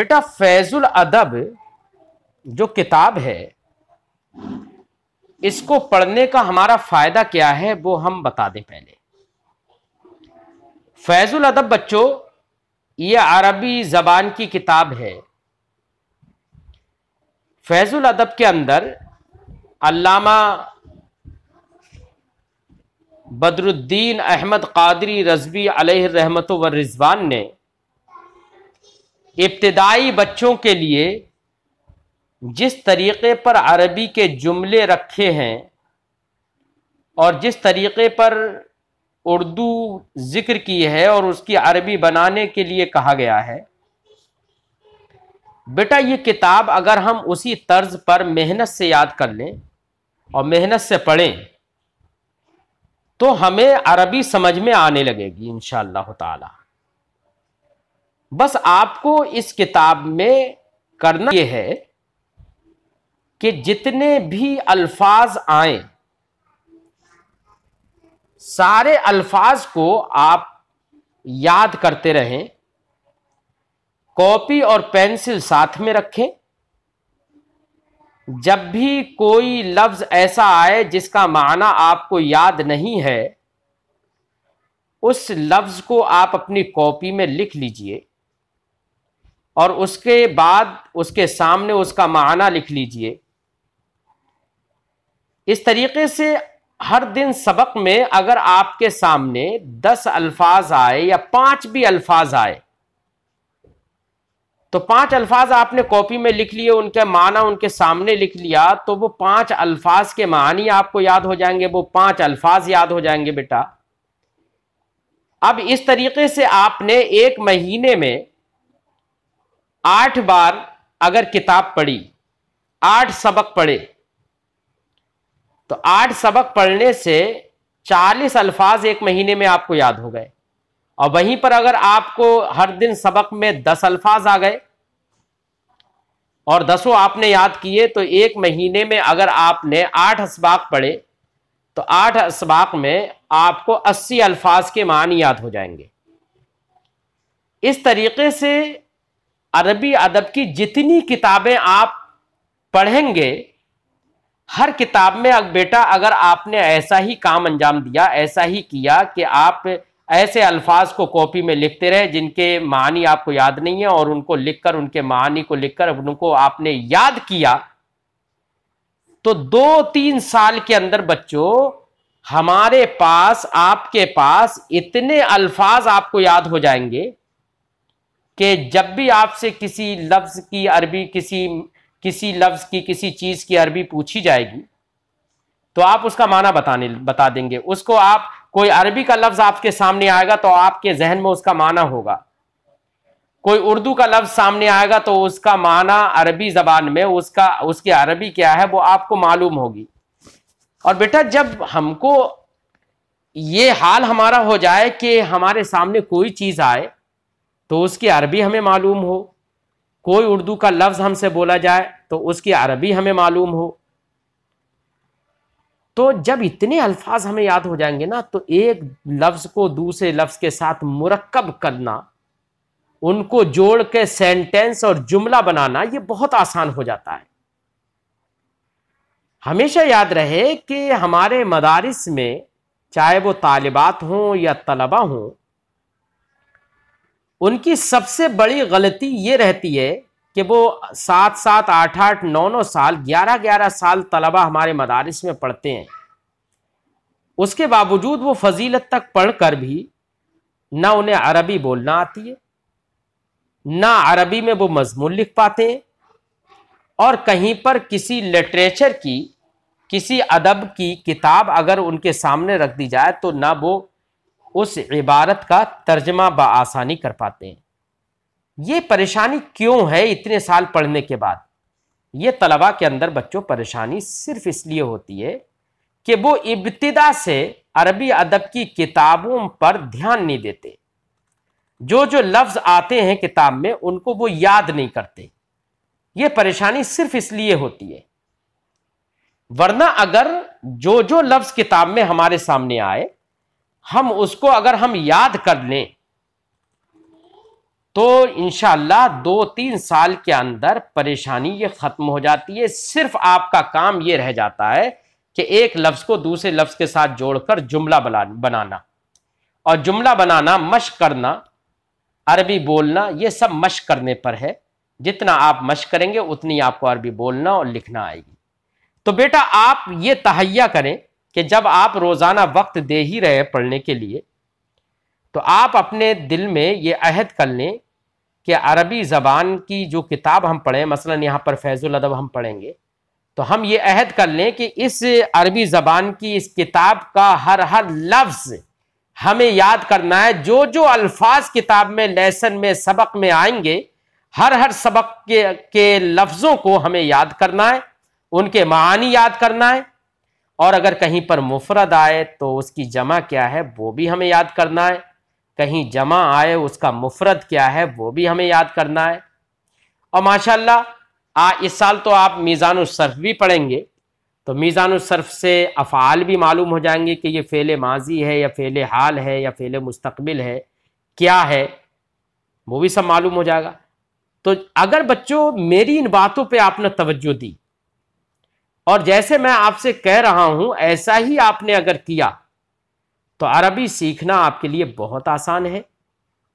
बेटा फैजुल अदब जो किताब है, इसको पढ़ने का हमारा फायदा क्या है वो हम बता दें। पहले फैजुल अदब बच्चों ये अरबी जबान की किताब है। फैजुल अदब के अंदर अल्लामा बदरुद्दीन अहमद कादरी रज़वी अलैहि रहमतु व रिज़वान ने इब्तिदाई बच्चों के लिए जिस तरीक़े पर अरबी के जुमले रखे हैं और जिस तरीक़े पर उर्दू ज़िक्र की है और उसकी अरबी बनाने के लिए कहा गया है, बेटा ये किताब अगर हम उसी तर्ज पर मेहनत से याद कर लें और मेहनत से पढ़ें तो हमें अरबी समझ में आने लगेगी इंशाअल्लाह ताला। बस आपको इस किताब में करना यह है कि जितने भी अल्फाज आए सारे अल्फाज को आप याद करते रहें, कॉपी और पेंसिल साथ में रखें। जब भी कोई लफ्ज ऐसा आए जिसका माना आपको याद नहीं है, उस लफ्ज को आप अपनी कॉपी में लिख लीजिए और उसके बाद उसके सामने उसका माना लिख लीजिए। इस तरीके से हर दिन सबक में अगर आपके सामने 10 अल्फाज आए या 5 भी अल्फाज आए तो 5 अल्फाज आपने कॉपी में लिख लिए, उनके माना उनके सामने लिख लिया, तो वो 5 अल्फाज के मानी आपको याद हो जाएंगे, वो 5 अल्फाज याद हो जाएंगे बेटा। अब इस तरीके से आपने एक महीने में 8 बार अगर किताब पढ़ी, 8 सबक पढ़े, तो 8 सबक पढ़ने से 40 अल्फाज एक महीने में आपको याद हो गए। और वहीं पर अगर आपको हर दिन सबक में 10 अल्फाज आ गए और 10 आपने याद किए, तो एक महीने में अगर आपने 8 असबाक पढ़े तो 8 असबाक में आपको 80 अल्फाज के मानी याद हो जाएंगे। इस तरीके से अरबी अदब की जितनी किताबें आप पढ़ेंगे, हर किताब में अब बेटा अगर आपने ऐसा ही काम अंजाम दिया, ऐसा ही किया कि आप ऐसे अल्फाज को कॉपी में लिखते रहे जिनके मानी आपको याद नहीं है और उनको लिखकर, उनके मानी को लिखकर उनको आपने याद किया, तो 2-3 साल के अंदर बच्चों हमारे पास, आपके पास इतने अल्फाज आपको याद हो जाएंगे कि जब भी आपसे किसी लफ्ज की अरबी, किसी लफ्ज की, किसी चीज की अरबी पूछी जाएगी तो आप उसका माना बता देंगे। उसको आप, कोई अरबी का लफ्ज आपके सामने आएगा तो आपके जहन में उसका माना होगा, कोई उर्दू का लफ्ज सामने आएगा तो उसका माना अरबी जबान में उसकी अरबी क्या है वो आपको मालूम होगी। और बेटा जब हमको ये हाल हमारा हो जाए कि हमारे सामने कोई चीज आए तो उसकी अरबी हमें मालूम हो, कोई उर्दू का लफ्ज हमसे बोला जाए तो उसकी अरबी हमें मालूम हो, तो जब इतने अल्फाज हमें याद हो जाएंगे ना, तो एक लफ्ज को दूसरे लफ्ज के साथ मुरक्कब करना, उनको जोड़ के सेंटेंस और जुमला बनाना, ये बहुत आसान हो जाता है। हमेशा याद रहे कि हमारे मदारिस में चाहे वो तालिबात हों या तलबा हों, उनकी सबसे बड़ी गलती ये रहती है कि वो 7-7, 8-8, 9-9 साल, 11-11 साल तलबा हमारे मदारिस में पढ़ते हैं। उसके बावजूद वो फजीलत तक पढ़कर भी ना उन्हें अरबी बोलना आती है, ना अरबी में वो मजमून लिख पाते हैं, और कहीं पर किसी लिटरेचर की, किसी अदब की किताब अगर उनके सामने रख दी जाए तो ना वो उस इबारत का तर्जमा बआसानी कर पाते हैं। ये परेशानी क्यों है इतने साल पढ़ने के बाद? ये तलबा के अंदर बच्चों परेशानी सिर्फ इसलिए होती है कि वो इब्तिदा से अरबी अदब की किताबों पर ध्यान नहीं देते। जो जो लफ्ज आते हैं किताब में उनको वो याद नहीं करते। ये परेशानी सिर्फ इसलिए होती है। वरना अगर जो जो लफ्ज किताब में हमारे सामने आए, हम उसको अगर हम याद कर लें तो इंशाअल्लाह 2-3 साल के अंदर परेशानी ये ख़त्म हो जाती है। सिर्फ आपका काम ये रह जाता है कि एक लफ्ज़ को दूसरे लफ्ज़ के साथ जोड़कर जुमला बनाना, और जुमला बनाना, मश्क करना, अरबी बोलना, ये सब मश्क करने पर है। जितना आप मश्क करेंगे उतनी आपको अरबी बोलना और लिखना आएगी। तो बेटा आप ये तहैया करें कि जब आप रोज़ाना वक्त दे ही रहे पढ़ने के लिए, तो आप अपने दिल में ये अहद कर लें कि अरबी ज़बान की जो किताब हम पढ़ें, मसलन यहाँ पर फैज़ुल अदब हम पढ़ेंगे, तो हम ये अहद कर लें कि इस अरबी ज़बान की इस किताब का हर हर लफ्ज़ हमें याद करना है। जो जो अल्फाज किताब में, लेसन में, सबक में आएंगे, हर हर सबक के लफ्ज़ों को हमें याद करना है, उनके मानी याद करना है, और अगर कहीं पर मुफरद आए तो उसकी जमा क्या है वो भी हमें याद करना है, कहीं जमा आए उसका मुफरद क्या है वो भी हमें याद करना है। और माशाअल्लाह इस साल तो आप मीज़ानुस सर्फ भी पढ़ेंगे, तो मीज़ानुस सर्फ से अफ़आल भी मालूम हो जाएंगे कि ये फ़ेल माजी है या फ़ेल हाल है या फ़ेल मुस्तक़बिल है, क्या है, वो भी सब मालूम हो जाएगा। तो अगर बच्चों मेरी इन बातों पे आपने तवज्जो दी और जैसे मैं आपसे कह रहा हूं ऐसा ही आपने अगर किया, तो अरबी सीखना आपके लिए बहुत आसान है।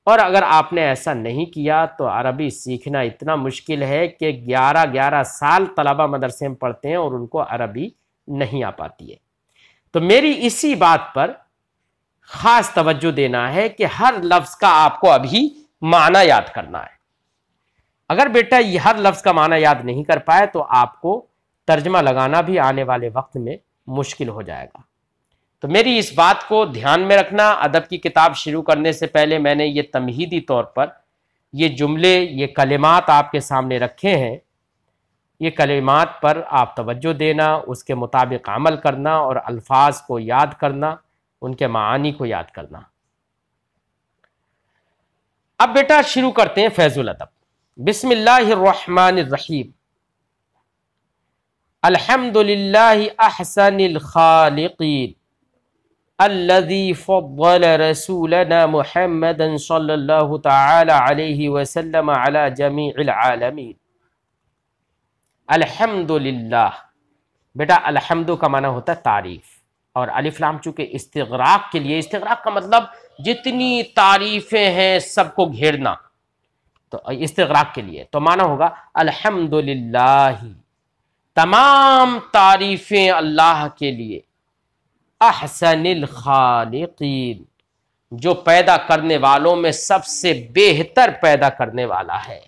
और अगर आपने ऐसा नहीं किया तो अरबी सीखना इतना मुश्किल है कि 11-11 साल तलबा मदरसे में पढ़ते हैं और उनको अरबी नहीं आ पाती है। तो मेरी इसी बात पर ख़ास तवज्जो देना है कि हर लफ्ज़ का आपको अभी माना याद करना है। अगर बेटा ये हर लफ्ज़ का माना याद नहीं कर पाए तो आपको तर्जमा लगाना भी आने वाले वक्त में मुश्किल हो जाएगा। तो मेरी इस बात को ध्यान में रखना। अदब की किताब शुरू करने से पहले मैंने ये तमहीदी तौर पर ये जुमले, ये कलिमात आपके सामने रखे हैं। ये कलिमात पर आप तवज्जो देना, उसके मुताबिक अमल करना और अल्फाज को याद करना, उनके मानी को याद करना। अब बेटा शुरू करते हैं फैज़ुल अदब। बिस्मिल्लाहिर्रहमानिर्रहीम। अल्हम्दुलिल्लाहि अहसनिल खालिकीन अल्लज़ी फ़द्दल रसूलना मुहम्मदन सल्लल्लाहु तआला अलैहि वसल्लम अला जमीइल आलमीन। अल्हम्दुलिल्लाह, बेटा अल्हम्दु का माना होता है तारीफ, और अलिफ लाम चूंकि इस्तिग़राक़ के लिए, इस्तिग़राक़ का मतलब जितनी तारीफें हैं सबको घेरना, तो इस्तिग़राक़ के लिए तो माना होगा अल्हम्दुलिल्लाह, तमाम तारीफें अल्लाह के लिए, अहसनिल खालिकीन, जो पैदा करने वालों में सबसे बेहतर पैदा करने वाला है।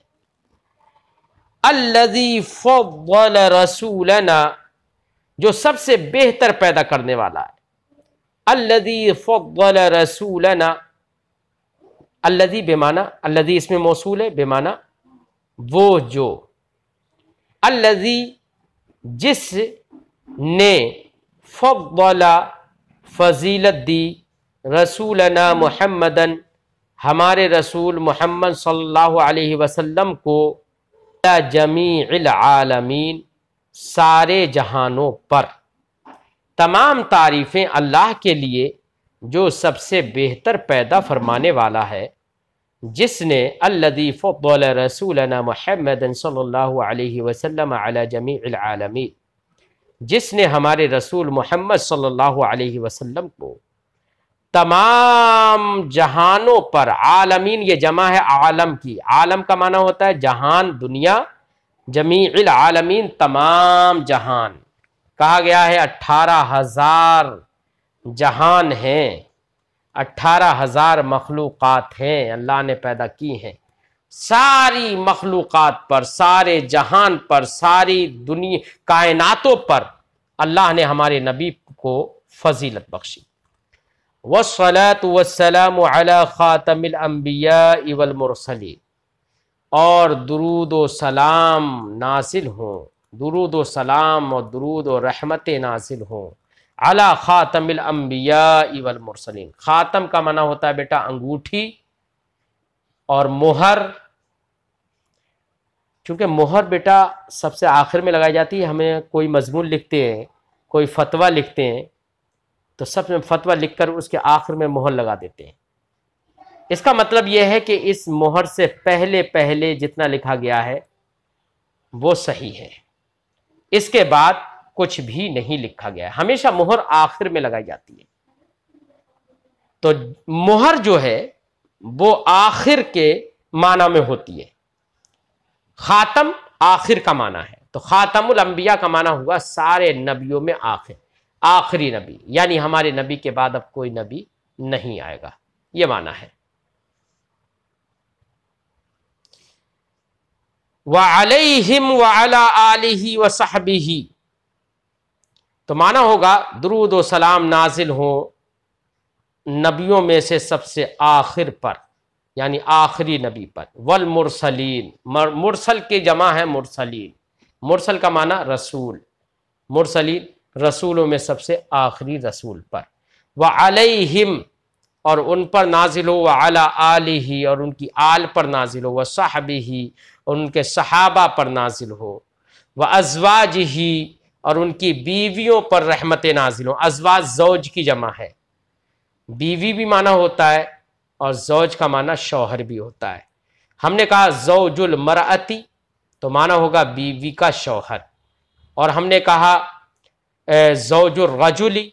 अल्लज़ी फ़द्दल रसूलना, जो सबसे बेहतर पैदा करने वाला है। अल्लज़ी फ़द्दल रसूलना, अल्लज़ी बेमाना, अल्लज़ी इसमें मौसूल है, बेमाना वो जो, अल्लज़ी जिसने, फ़द्दला फजीलत दी, रसूलना मुहम्मदन, हमारे रसूल मोहम्मद सल्लल्लाहु अलैहि वसल्लम को, जमीइल आलमीन, सारे जहानों पर। तमाम तारीफ़ें अल्लाह के लिए जो सबसे बेहतर पैदा फरमाने वाला है, जिसने अल्लज़ी फ़द्दल रसूलना मुहम्मदन सल्लल्लाहु अलैहि वसल्लम अला जमीइल आलमीन, जिसने हमारे रसूल मोहम्मद सल्लल्लाहु अलैहि वसल्लम को तमाम जहानों पर, आलमीन ये जमा है आलम की, आलम का माना होता है जहान, दुनिया, जमीइल आलमीन तमाम जहान, कहा गया है 18,000 जहान हैं, 18,000 मखलूक़ात हैं अल्लाह ने पैदा की हैं। सारी मखलूक़ात पर, सारे जहान पर, सारी दुनिया कायनातों पर अल्लाह ने हमारे नबी को फजीलत बख्शी। वस्सलातु वस्सलामु अला खातमिल अंबिया वल मुरसलीन, और दुरूद व सलाम नासिल हों, दुरूद व सलाम और दुरूद व रहमत नासिल हों अला खातमिल अंबिया वल मुरसलीन। खातम का माना होता है बेटा अंगूठी, और मोहर, क्योंकि मोहर बेटा सबसे आखिर में लगाई जाती है। हमें कोई मजमून लिखते हैं, कोई फतवा लिखते हैं, तो सब में फतवा लिखकर उसके आखिर में मोहर लगा देते हैं। इसका मतलब यह है कि इस मोहर से पहले पहले जितना लिखा गया है वो सही है, इसके बाद कुछ भी नहीं लिखा गया है। हमेशा मोहर आखिर में लगाई जाती है, तो मोहर जो है वो आखिर के माना में होती है। खातम आखिर का माना है, तो खातमुल अंबिया का माना हुआ सारे नबियों में आखिर, आखिरी नबी, यानी हमारे नबी के बाद अब कोई नबी नहीं आएगा, यह माना है। व अलैहिम व अला आलिहि व सहबिही, तो माना होगा दुरूद व सलाम नाजिल हो नबियों में से सबसे आखिर पर, यानी आखिरी नबी पर। वल मुरसलीन, मुरसल की जमा है मुरसलीन, मुरसल का माना रसूल, मुरसलीन रसूलों में सबसे आखिरी रसूल पर। व अलैहिम, और उन पर नाजिल हो, व अला आलिही, और उनकी आल पर नाजिल हो, व सहबिही, और उनके सहाबा पर नाजिल हो, व अज़वाजिही, और उनकी बीवियों पर रहमत नाजिल हो। अज़वाज ज़ौज की जमा है, बीवी भी माना होता है और ज़ौज का माना शौहर भी होता है। हमने कहा ज़ौजुल मरअती, तो माना होगा बीवी का शौहर, और हमने कहा ज़ौजुर रजुली,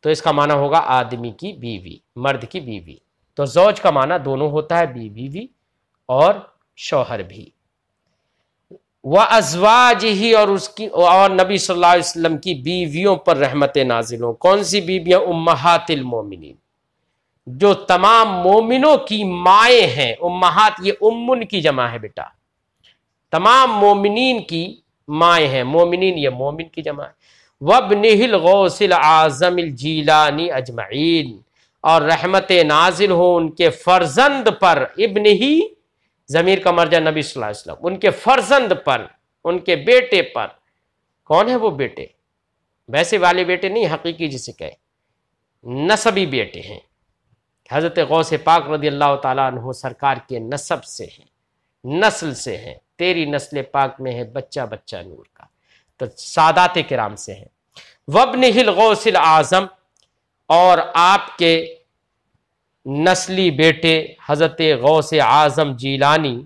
तो इसका माना होगा आदमी की बीवी, मर्द की बीवी। तो ज़ौज का माना दोनों होता है, बीवी भी और शौहर भी। व अज़वाजिही, और उसकी और नबी सल्लल्लाहु अलैहि वसल्लम की बीवियों पर रहमत नाजिल हो। कौन सी बीवियां? उम्महातिल मोमिनीन, जो तमाम मोमिनों की माएँ हैं। उम्महात ये उम्मुन की जमा है बेटा, तमाम मोमिनीन की माएँ हैं, मोमिनीन ये मोमिन की जमा है। वब्निहिल गौसिल आज़मिल जीलानी अजमईन, और रहमत नाजिल हो उनके फर्जंद पर। इब्न ही ज़मीर का मर्जा नबी सल्लल्लाहु अलैहि वसल्लम, उनके फर्जंद पर, उनके बेटे पर। कौन है वो बेटे? वैसे वाले बेटे नहीं, हकीकी जिसे कहे, नसबी बेटे हैं। हज़रत गौस पाक रज़ी अल्लाह ताला अन्हु सरकार के नसब से हैं, नस्ल से हैं। तेरी नस्ल पाक में है बच्चा बच्चा नूर का, तो सादात किराम से हैं। वब्निहिल गौसिल आज़म, और आपके नस्ली बेटे हज़रत गौस आज़म जीलानी,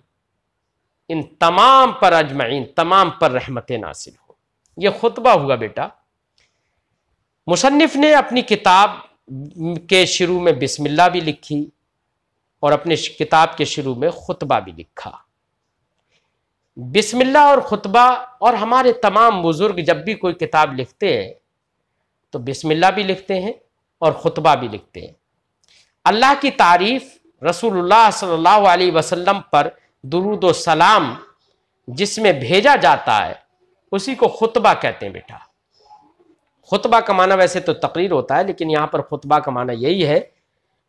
इन तमाम पर अजमईन, तमाम पर रहमत नासिल हो। यह खुतबा हुआ बेटा। मुसन्निफ ने अपनी किताब के शुरू में बिस्मिल्लाह भी लिखी और अपने किताब के शुरू में खुतबा भी लिखा। बिस्मिल्लाह और खुतबा, और हमारे तमाम बुजुर्ग जब भी कोई किताब लिखते हैं तो बिस्मिल्लाह भी लिखते हैं और खुतबा भी लिखते हैं। अल्लाह की तारीफ, रसूलुल्लाह सल्लल्लाहु अलैहि वसल्लम पर दुरूद व सलाम जिसमें भेजा जाता है उसी को खुतबा कहते हैं बेटा। खुतबा का माना वैसे तो तकरीर होता है, लेकिन यहाँ पर खुतबा का माना यही है,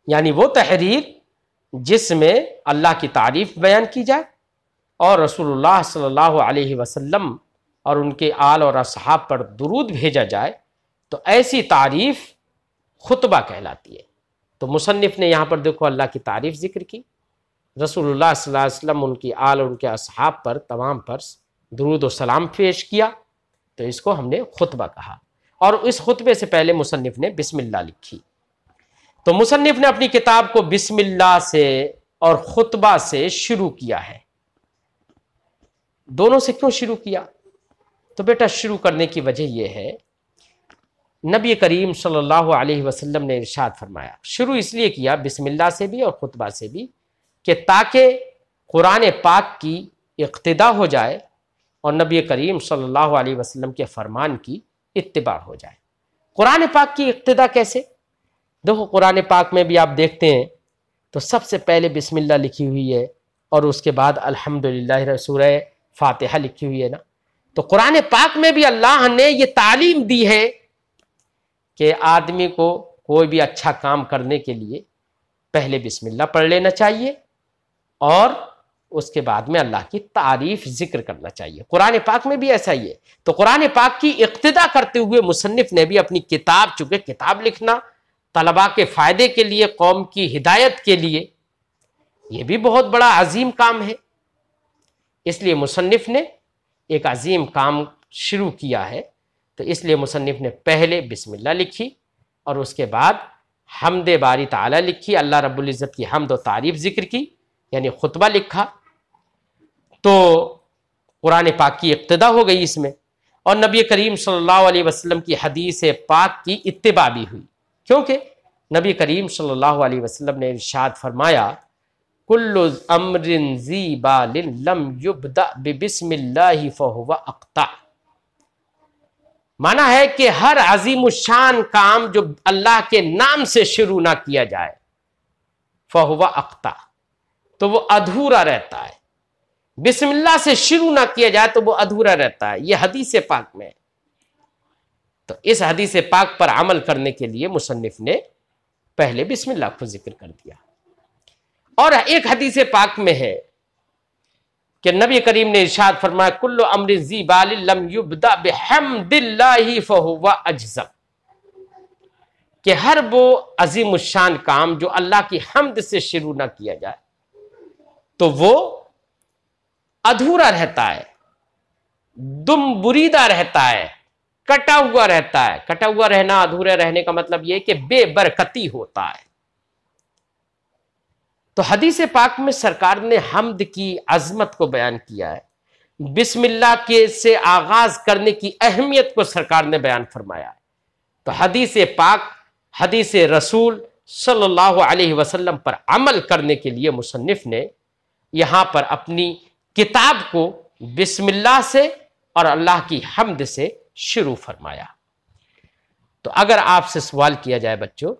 यानी वो तहरीर जिसमें अल्लाह की तारीफ बयान की जाए और रसूलुल्लाह सल्लल्लाहु अलैहि वसल्लम और उनके आल और असहाब पर दुरूद भेजा जाए, तो ऐसी तारीफ खुतबा कहलाती है। तो मुसन्निफ ने यहाँ पर देखो अल्लाह की तारीफ जिक्र की, रसूलुल्लाह सल्लल्लाहु अलैहि वसल्लम, उनकी आल और उनके असहाब पर तमाम पर दुरूद व सलाम पेश किया, तो इसको हमने खुतबा कहा। और इस खुतबे से पहले मुसन्निफ ने बिस्मिल्लाह लिखी। तो मुसन्निफ ने अपनी किताब को बिस्मिल्लाह से और खुतबा से शुरू किया है। दोनों से क्यों शुरू किया? तो बेटा शुरू करने की वजह यह है, नबी करीम सल्लल्लाहु अलैहि वसल्लम ने इरशाद फरमाया। शुरू इसलिए किया बिस्मिल्लाह से भी और खुतबा से भी कि ताकि कुरान पाक की इक्तिदा हो जाए और नबी करीम सल्लल्लाहु अलैहि वसल्लम के फरमान की इत्तिबा हो जाए। कुरान पाक की इक्तिदा कैसे? देखो कुरान पाक में भी आप देखते हैं तो सबसे पहले बिस्मिल्लाह लिखी हुई है और उसके बाद अल्हम्दुलिल्लाह सूरह फातिहा लिखी हुई है ना। तो कुरान पाक में भी अल्लाह ने ये तालीम दी है कि आदमी को कोई भी अच्छा काम करने के लिए पहले बिस्मिल्लाह पढ़ लेना चाहिए और उसके बाद में अल्लाह की तारीफ जिक्र करना चाहिए। कुरान पाक में भी ऐसा ही है। तो कुरान पाक की इक्तिदा करते हुए मुसन्निफ ने भी अपनी किताब, चूंकि किताब लिखना तलबा के फ़ायदे के लिए, कौम की हिदायत के लिए, यह भी बहुत बड़ा अजीम काम है, इसलिए मुसन्निफ ने एक अजीम काम शुरू किया है। तो इसलिए मुसन्निफ ने पहले बिस्मिल्लाह लिखी और उसके बाद हमदे बारी ताला लिखी, अल्लाह रब्बुल इज़्ज़त की हमद और तारीफ जिक्र की, यानी खुतबा लिखा, तो कुरान पाक की इक्तिदा हो गई इसमें, और नबी करीम सल्लल्लाहु अलैहि वसल्लम की हदीस पाक की इत्तिबा भी हुई, क्योंकि नबी करीम सल्लल्लाहु अलैहि वसल्लम ने इरशाद फरमाया, कुल्लु अम्रिन ज़ी बालिन लम युब्दा बिस्मिल्लाहि फहुवा अक़ता। माना है कि हर अजीमुशान काम जो अल्लाह के नाम से शुरू ना किया जाए, फहुवा अक़ता, तो वो अधूरा रहता है। बिस्मिल्लाह से शुरू ना किया जाए तो वो अधूरा रहता है। यह हदीस पाक में। तो इस हदीस पाक पर अमल करने के लिए मुसन्निफ ने पहले बिस्मिल्लाह को जिक्र कर दिया। और एक हदीस पाक में है कि नबी करीम ने इरशाद फरमाया, कुल्लु अम्रि ज़ी बालिन लम युब्दा बिहम्दिल्लाहि फहुवा अजज़म, कि हर वो अजीमुशान काम जो अल्लाह की हम्द से शुरू ना किया जाए तो वो अधूरा रहता है, दुम बुरीदा रहता है, कटा हुआ रहता है। कटा हुआ रहना, अधूरे रहने का मतलब यह कि बेबरकती होता है। तो हदीस पाक में सरकार ने हम्द की अजमत को बयान किया है, बिस्मिल्लाह के से आगाज करने की अहमियत को सरकार ने बयान फरमाया है। तो हदीस पाक, हदीस रसूल सल्लल्लाहु अलैहि वसल्लम पर अमल करने के लिए मुसन्निफ ने यहां पर अपनी किताब को बिस्मिल्लाह से और अल्लाह की हम्द से शुरू फरमाया। तो अगर आपसे सवाल किया जाए बच्चों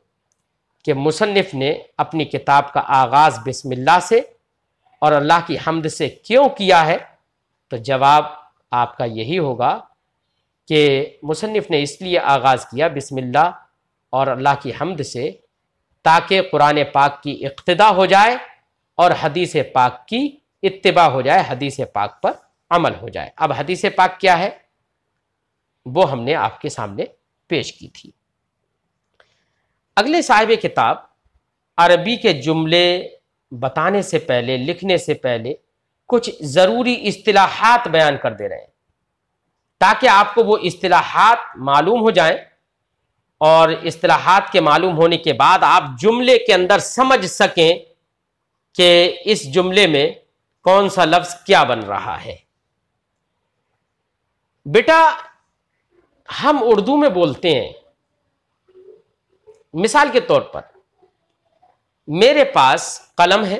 कि मुसन्निफ ने अपनी किताब का आगाज बिस्मिल्लाह से और अल्लाह की हम्द से क्यों किया है, तो जवाब आपका यही होगा कि मुसन्निफ ने इसलिए आगाज किया बिस्मिल्लाह और अल्लाह की हम्द से ताकि कुरान पाक की इक्तिदा हो जाए और हदीस पाक की इत्तिबा हो जाए, हदीस पाक पर अमल हो जाए। अब हदीस पाक क्या है वो हमने आपके सामने पेश की थी। अगले साहिब किताब अरबी के जुमले बताने से पहले, लिखने से पहले कुछ ज़रूरी इस्तिलाहात बयान कर दे रहे हैं ताकि आपको वो इस्तिलाहात मालूम हो जाएं, और इस्तिलाहात के मालूम होने के बाद आप जुमले के अंदर समझ सकें कि इस जुमले में कौन सा लफ्ज क्या बन रहा है। बेटा, हम उर्दू में बोलते हैं, मिसाल के तौर पर मेरे पास कलम है,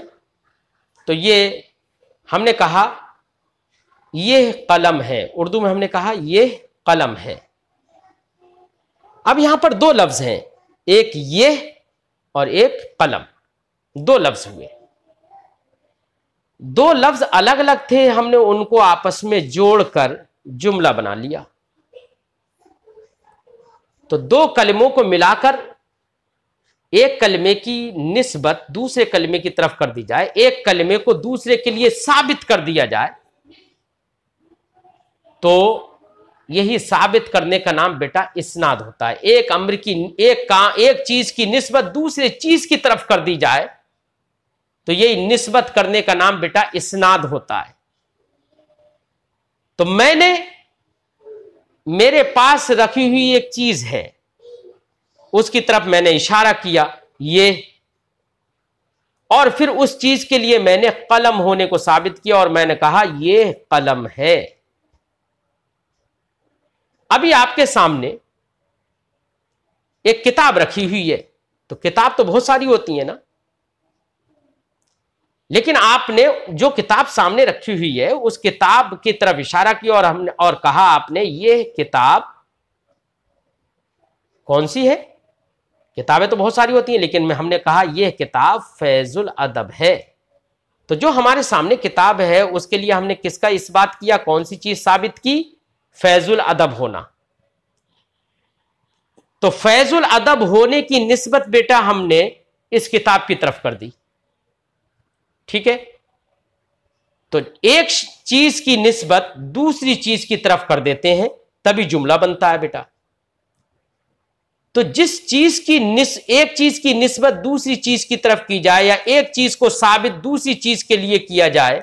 तो ये हमने कहा ये कलम है, उर्दू में हमने कहा ये कलम है। अब यहां पर दो लफ्ज हैं, एक ये और एक कलम, दो लफ्ज हुए। दो लफ्ज अलग अलग थे, हमने उनको आपस में जोड़कर जुमला बना लिया। तो दो कलमों को मिलाकर एक कलमे की निस्बत दूसरे कलमे की तरफ कर दी जाए, एक कलमे को दूसरे के लिए साबित कर दिया जाए, तो यही साबित करने का नाम बेटा इस्नाद होता है। एक अम्र की एक चीज की निस्बत दूसरे चीज की तरफ कर दी जाए तो यही निस्बत करने का नाम बेटा इस्नाद होता है। तो मेरे पास रखी हुई एक चीज है, उसकी तरफ मैंने इशारा किया ये, और फिर उस चीज के लिए मैंने कलम होने को साबित किया और मैंने कहा ये कलम है। अभी आपके सामने एक किताब रखी हुई है, तो किताब तो बहुत सारी होती है ना, लेकिन आपने जो किताब सामने रखी हुई है उस किताब की तरफ इशारा किया और कहा आपने ये किताब कौन सी है। किताबें तो बहुत सारी होती हैं, लेकिन हमने कहा यह किताब फैजुल अदब है। तो जो हमारे सामने किताब है उसके लिए हमने किसका इस बात किया, कौन सी चीज साबित की, फैजुल अदब होना। तो फैजुल अदब होने की निस्बत बेटा हमने इस किताब की तरफ कर दी, ठीक है। तो एक चीज की निस्बत दूसरी चीज की तरफ कर देते हैं तभी जुमला बनता है बेटा। तो जिस चीज की एक चीज की निस्बत दूसरी चीज की तरफ की जाए या एक चीज को साबित दूसरी चीज के लिए किया जाए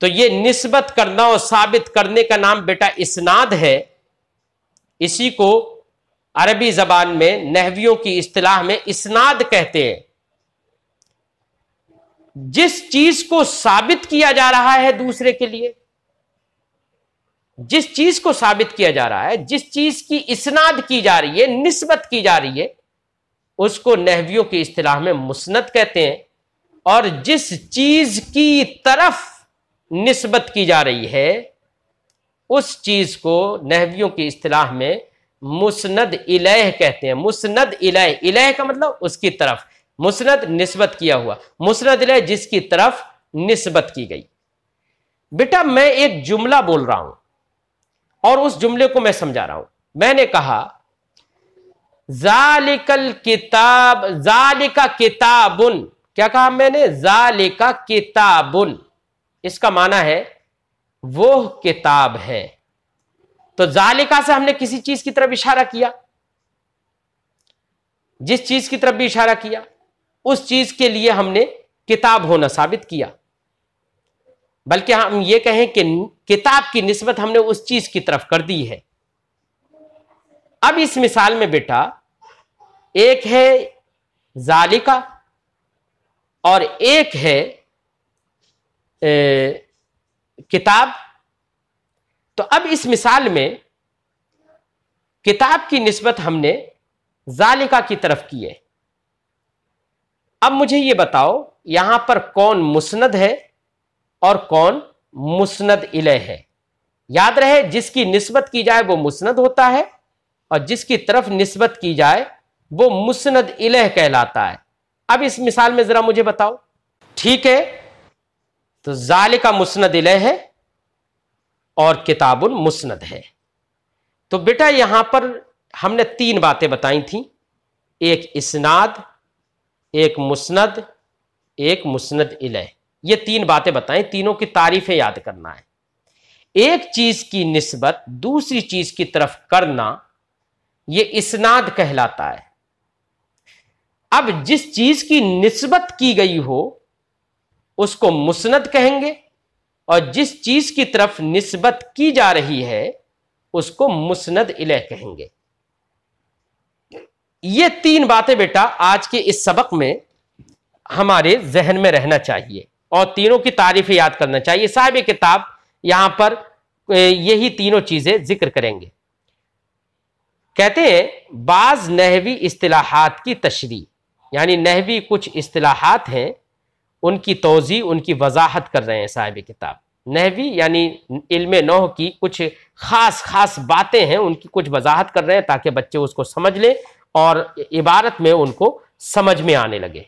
तो यह निस्बत करना और साबित करने का नाम बेटा इस्नाद है। इसी को अरबी जबान में नहवियों की इस्तिलाह में इस्नाद कहते हैं। जिस चीज को साबित किया जा रहा है दूसरे के लिए, जिस चीज को साबित किया जा रहा है, जिस चीज की इस्नाद की जा रही है, निस्बत की जा रही है, उसको नहवियों की इस्तिलाह में मुस्नद कहते हैं। और जिस चीज की तरफ निस्बत की जा रही है उस चीज को नहवियों की इस्तिलाह में मुस्नद इलैह कहते हैं। मुस्नद इलैह, इलैह का मतलब उसकी तरफ, मुस्नद निस्बत किया हुआ, मुस्नद इलैह जिसकी तरफ निस्बत की गई। बेटा मैं एक जुमला बोल रहा हूं और उस जुमले को मैं समझा रहा हूं। मैंने कहा जालिकल किताब, जालिका किताबुन, क्या कहा मैंने? जालिका किताबुन, इसका माना है वो किताब है। तो जालिका से हमने किसी चीज की तरफ इशारा किया, जिस चीज की तरफ भी इशारा किया उस चीज के लिए हमने किताब होना साबित किया। बल्कि हम ये कहें कि किताब की निस्बत हमने उस चीज की तरफ कर दी है। अब इस मिसाल में बेटा एक है जालिका और एक है किताब। तो अब इस मिसाल में किताब की निस्बत हमने जालिका की तरफ की है। अब मुझे यह बताओ यहां पर कौन मुस्नद है और कौन मुस्नद इलैह है। याद रहे जिसकी निस्बत की जाए वो मुस्नद होता है और जिसकी तरफ निस्बत की जाए वो मुस्नद इलैह कहलाता है। अब इस मिसाल में जरा मुझे बताओ। ठीक है, तो जालिका मुस्नद इलैह है और किताबुन मुस्नद है। तो बेटा यहां पर हमने तीन बातें बताई थी, एक इस्नाद, एक मुस्नद, एक मुस्नद इलैह। ये तीन बातें बताएं, तीनों की तारीफें याद करना है। एक चीज की निस्बत दूसरी चीज की तरफ करना यह इस्नाद कहलाता है। अब जिस चीज की निस्बत की गई हो उसको मुस्नद कहेंगे और जिस चीज की तरफ निस्बत की जा रही है उसको मुस्नद इलैह कहेंगे। ये तीन बातें बेटा आज के इस सबक में हमारे जहन में रहना चाहिए और तीनों की तारीफें याद करना चाहिए। साहिब किताब यहां पर यही तीनों चीजें जिक्र करेंगे। कहते हैं बाज नहवी इस्तिलाहात की तशरीह, यानी नहवी कुछ इस्तिलाहात हैं उनकी तौज़ी, उनकी वजाहत कर रहे हैं साहिब किताब। नहवी यानी इल्मे नौह की कुछ खास बातें हैं, उनकी कुछ वजाहत कर रहे हैं ताकि बच्चे उसको समझ लें और इबारत में उनको समझ में आने लगे।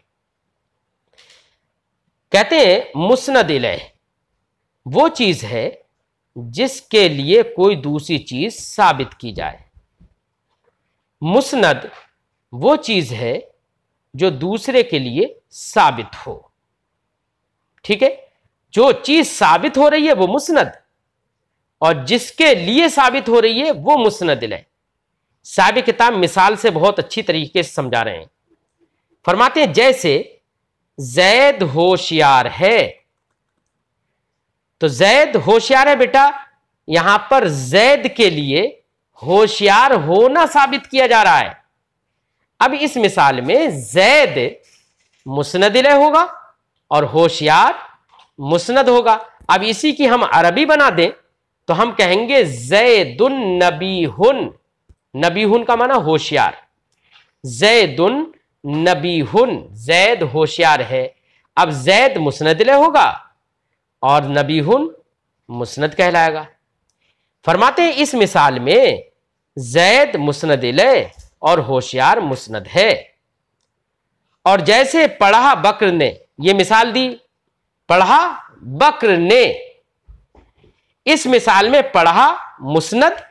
कहते हैं मुस्नद इलैह वो चीज है जिसके लिए कोई दूसरी चीज साबित की जाए। मुस्नद वो चीज है जो दूसरे के लिए साबित हो। ठीक है, जो चीज साबित हो रही है वो मुस्नद और जिसके लिए साबित हो रही है वो मुस्नद इलैह। साहिब किताब मिसाल से बहुत अच्छी तरीके से समझा रहे हैं। फरमाते हैं जैसे जैद होशियार है, तो जैद होशियार है बेटा, यहां पर जैद के लिए होशियार होना साबित किया जा रहा है। अब इस मिसाल में जैद मुस्नद इलैह होगा और होशियार मुस्नद होगा। अब इसी की हम अरबी बना दें तो हम कहेंगे जैदुन नबीहुन, नबीहुन का माना होशियार, जैदुन नबीहुन, जैद होशियार है। अब जैद मुस्नद इलैह होगा और नबीहुन मुस्नद कहलाएगा। फरमाते हैं इस मिसाल में जैद मुस्नद इलैह और होशियार मुस्नद है। और जैसे पढ़ा बकर ने, यह मिसाल दी, पढ़ा बकर ने, इस मिसाल में पढ़ा मुस्नद,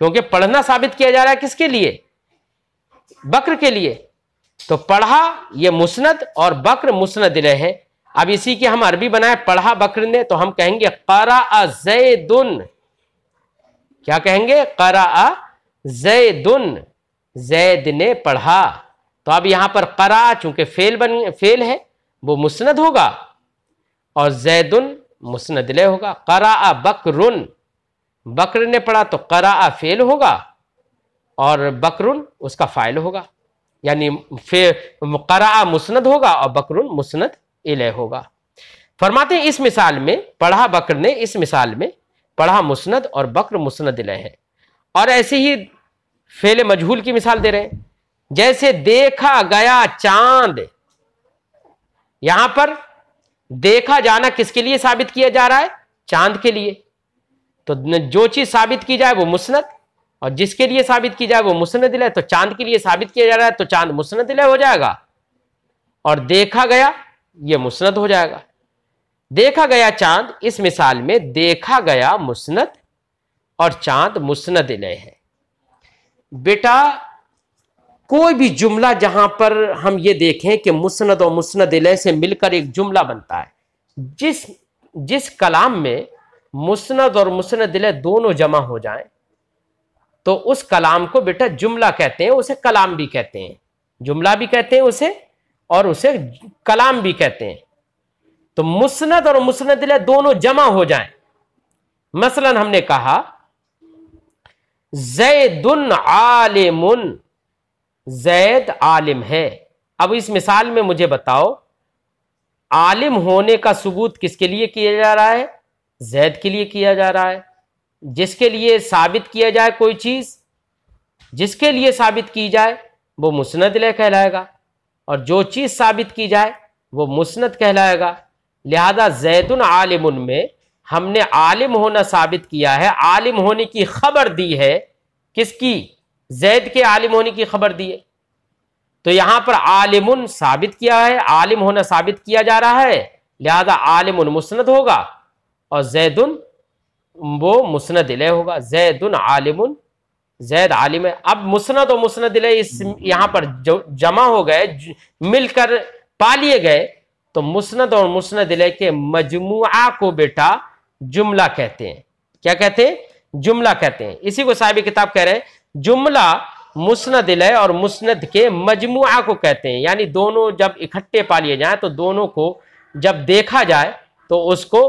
क्योंकि पढ़ना साबित किया जा रहा है किसके लिए? बकर के लिए। तो पढ़ा ये मुस्नद और बकर मुस्नद इलैह है। अब इसी की हम अरबी बनाए पढ़ा बकर ने, तो हम कहेंगे क़राअ ज़ैदुन। क्या कहेंगे? क़राअ ज़ैदुन, जैद ने पढ़ा। तो अब यहां पर क़रा चूंकि फेल है वो मुस्नद होगा और जैदुन मुस्नद इलैह होगा। क़राअ बकरुन, बकर ने पढ़ा तो क़राअ फेल होगा और बकरुन उसका फाइल होगा, यानी फिर क़रा मुस्नद होगा और बकरुन मुस्नद इलैह होगा। फरमाते हैं इस मिसाल में पढ़ा बकर ने, इस मिसाल में पढ़ा मुस्नद और बकर मुस्नद इलैह है। और ऐसे ही फेले मजहूल की मिसाल दे रहे हैं, जैसे देखा गया चांद। यहां पर देखा जाना किसके लिए साबित किया जा रहा है? चांद के लिए। तो जो चीज साबित की जाए वो मुस्नद, और जिसके लिए साबित की जाए वो मुस्नद इलैह। तो चांद के लिए साबित किया जा रहा है तो चांद मुस्नद इलैह हो जाएगा, और देखा गया ये मुस्नद हो जाएगा। देखा गया चांद, इस मिसाल में देखा गया मुस्नद और चांद मुस्नद इलैह है। बेटा कोई भी जुमला जहां पर हम ये देखें कि मुस्नद और मुस्नद इलैह से मिलकर एक जुमला बनता है, जिस कलाम में मुस्नद और मुस्नद इलैह दोनों जमा हो जाएं, तो उस कलाम को बेटा जुमला कहते हैं, उसे कलाम भी कहते हैं। जुमला भी कहते हैं उसे, और उसे कलाम भी कहते हैं। तो मुस्नद और मुस्नद इलैह दोनों जमा हो जाएं। मसलन हमने कहा ज़ैदुन आलिमुन, ज़ैद आलिम है। अब इस मिसाल में मुझे बताओ, आलिम होने का सबूत किसके लिए किया जा रहा है? ज़ैद के लिए किया जा रहा है। जिसके लिए साबित किया जाए कोई चीज, जिसके लिए साबित की जाए वो मुस्नद इलैह कहलाएगा, और जो चीज साबित की जाए वो मुस्नद कहलाएगा। लिहाजा ज़ैदुन आलिमुन में हमने आलिम होना साबित किया है, आलिम होने की खबर दी है। किसकी? ज़ैद के आलिम होने की खबर दी है। तो यहां पर आलिमुन साबित किया है, आलिम होना साबित किया जा रहा है, लिहाजा आलिमुन मुस्नद होगा और ज़ैदुन वो मुस्नद इलैह होगा। ज़ैदुन आलिमुन, ज़ैद आलिम है। अब मुस्नद और मुस्नद इलैह इस यहां पर जो जमा हो गए, मिलकर पा लिए गए, तो मुस्नद और मुस्नद इलैह के मजमुआ को बेटा जुमला कहते हैं। क्या कहते हैं? जुमला कहते हैं। इसी को साहिब किताब कह रहे हैं, जुमला मुस्नद इलैह और मुस्नद के मजमुआ को कहते हैं। यानी दोनों जब इकट्ठे पा लिए जाए तो दोनों को जब देखा जाए तो उसको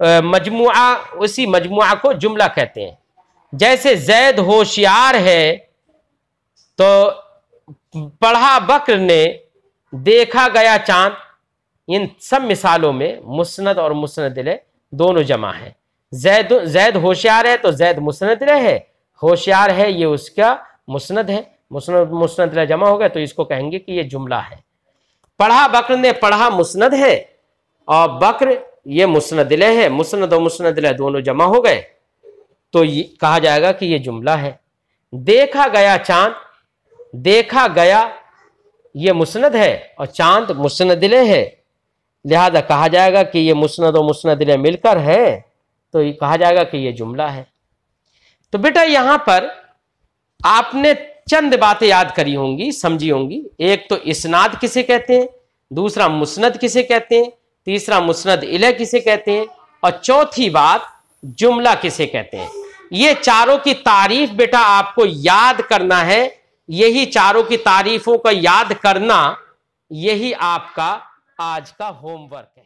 मजमुआ, उसी मजमुआ को जुमला कहते हैं। जैसे ज़ैद होशियार है, तो पढ़ा बकर ने, देखा गया चांद, इन सब मिसालों में मुस्नद और मुस्नद इलैह दोनों जमा है। ज़ैद होशियार है तो ज़ैद मुस्नद इलैह है, होशियार है ये उसका मुस्नद है। मुस्नद मुस्नद इलैह जमा हो गया तो इसको कहेंगे कि ये जुमला है। पढ़ा बकर ने, पढ़ा मुस्नद है और बकर ये मुस्नद इलैह है। मुस्नद और मुस्नद इलैह दोनों जमा हो गए तो ये कहा जाएगा कि ये जुमला है। देखा गया चांद, देखा गया ये मुस्नद है और चांद मुस्नद इलैह है, लिहाजा कहा जाएगा कि ये मुस्नद और मुस्नद इलैह मिलकर है, तो ये कहा जाएगा कि ये जुमला है। तो बेटा यहां पर आपने चंद बातें याद करी होंगी, समझी होंगी। एक तो इस्नाद किसे कहते हैं, दूसरा मुस्नद किसे कहते हैं, तीसरा मुस्नद इलैह किसे कहते हैं, और चौथी बात जुमला किसे कहते हैं। ये चारों की तारीफ बेटा आपको याद करना है। यही चारों की तारीफों को याद करना, यही आपका आज का होमवर्क है।